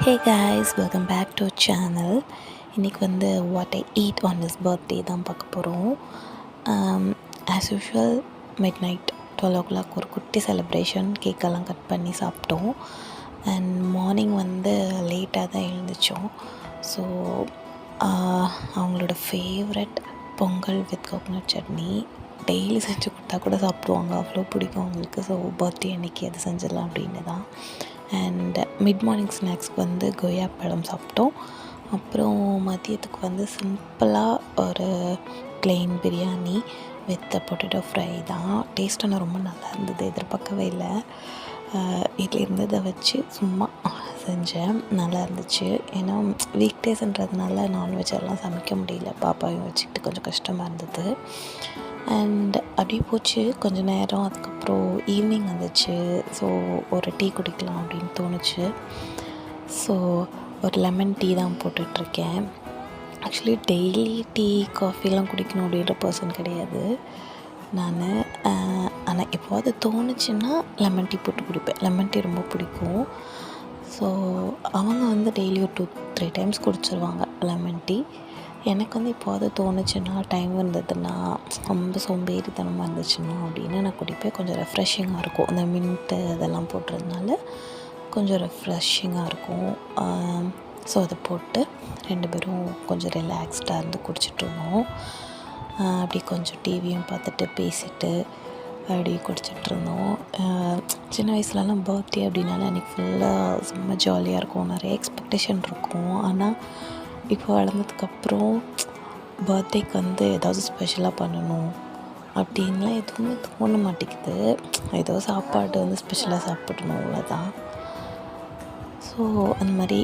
Hey guys, welcome back to our channel. இன்றைக்கி வந்து what I eat on his birthday தான் பார்க்க போகிறோம். As usual mid night 12 o'clock ஒரு குட்டி செலிப்ரேஷன், கேக்கெல்லாம் கட் பண்ணி சாப்பிட்டோம். அண்ட் மார்னிங் வந்து லேட்டாக தான் எழுந்திரிச்சோம். ஸோ அவங்களோட favourite Pongal with coconut chutney daily செஞ்சு கொடுத்தா கூட சாப்பிடுவாங்க, அவ்வளோ பிடிக்கும் அவங்களுக்கு. ஸோ பர்த்டே அன்றைக்கி அது செஞ்சிடலாம் அப்படின்னு தான். அண்ட் மிட் மார்னிங் ஸ்நாக்ஸ்க்கு வந்து கொய்யா பழம் சாப்பிட்டோம். அப்புறம் மதியத்துக்கு வந்து சிம்பிளாக ஒரு plain biryani with potato fry தான். டேஸ்ட் ஆனால் ரொம்ப நல்லா இருந்தது, எதிர்பார்க்கவே இல்லை. வீட்டில் இருந்ததை வச்சு சும்மா செஞ்சேன், நல்லா இருந்துச்சு. ஏன்னா வீக் டேஸ்ன்றதுனால நான்வெஜ் எல்லாம் சமைக்க முடியல, பாப்பாவையும் வச்சுக்கிட்டு கொஞ்சம் கஷ்டமாக இருந்தது. அண்ட் அப்படியே போச்சு கொஞ்சம் நேரம். அதுக்கப்புறம் ஈவினிங் வந்துச்சு. ஸோ ஒரு டீ குடிக்கலாம் அப்படின்னு தோணுச்சு. ஸோ ஒரு லெமன் டீ தான் போட்டுட்ருக்கேன். ஆக்சுவலி டெய்லி டீ காஃபிலாம் குடிக்கணும் அப்படின்ற பர்சன் கிடையாது நான். ஆனால் எப்போது தோணுச்சுன்னா லெமன் டீ போட்டு குடிப்பேன். லெமன் டீ ரொம்ப பிடிக்கும். ஸோ அவங்க வந்து டெய்லி ஒரு 2-3 டைம்ஸ் குடிச்சிருவாங்க லெமன் டீ. எனக்கு வந்து எப்போது தோணுச்சுன்னா, டைம் இருந்ததுன்னா, ரொம்ப சோம்பேறித்தனமாக இருந்துச்சுன்னா அப்படின்னு நான் குடிப்பேன். கொஞ்சம் ரெஃப்ரெஷிங்காக இருக்கும், அந்த மின்ட்டு அதெல்லாம் போட்டுறதுனால கொஞ்சம் ரெஃப்ரெஷிங்காக இருக்கும். ஸோ அதை போட்டு 2 பேரும் கொஞ்சம் ரிலாக்ஸ்டாக இருந்து குடிச்சிட்ருந்தோம். அப்படி கொஞ்சம் டிவியும் பார்த்துட்டு பேசிட்டு அப்படி குடிச்சிட்ருந்தோம். சின்ன வயசுலலாம் பர்த்டே அப்படின்னால அன்றைக்கி ஃபுல்லாக செம்ம ஜாலியாக இருக்கும், நிறைய எக்ஸ்பெக்டேஷன் இருக்கும். ஆனால் இப்போ வளர்ந்ததுக்கப்புறம் பர்த்டேக்கு வந்து ஏதாவது ஸ்பெஷலாக பண்ணணும் அப்படின்லாம் எதுவுமே தோண மாட்டேங்குது. ஏதோ சாப்பாடு வந்து ஸ்பெஷலாக சாப்பிடணும், அவ்வளோதான். ஸோ அந்த மாதிரி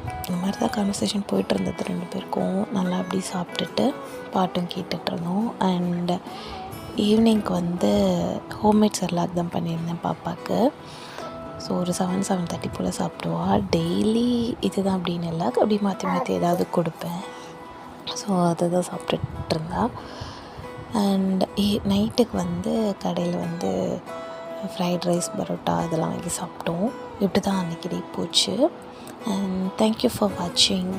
தான் கான்வர்சேஷன் போய்ட்டு இருந்தது 2 பேருக்கும். நல்லா அப்படி சாப்பிட்டுட்டு பாட்டும் கேட்டுட்ருந்தோம். அண்ட் ஈவினிங்க்கு வந்து ஹோம்மேட் செர்லாக் தான் பண்ணியிருந்தேன் பாப்பாவுக்கு. ஸோ ஒரு 7-7:30 போல் சாப்பிடுவா. டெய்லி இது தான் அப்படின்னு இல்லை, அப்படி மாற்றி ஏதாவது கொடுப்பேன். ஸோ அதை தான் சாப்பிட்டுட்ருந்தா. அண்ட் நைட்டுக்கு வந்து கடையில் வந்து ஃப்ரைட் ரைஸ், பரோட்டா இதெல்லாம் வாங்கி சாப்பிட்டோம். இப்படி தான் அன்றைக்கி டே போச்சு. அண்ட் தேங்க்யூ ஃபார் வாட்சிங்.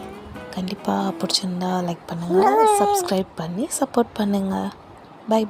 கண்டிப்பாக பிடிச்சிருந்தா லைக் பண்ணுங்கள், சப்ஸ்கிரைப் பண்ணி சப்போர்ட் பண்ணுங்கள். பை.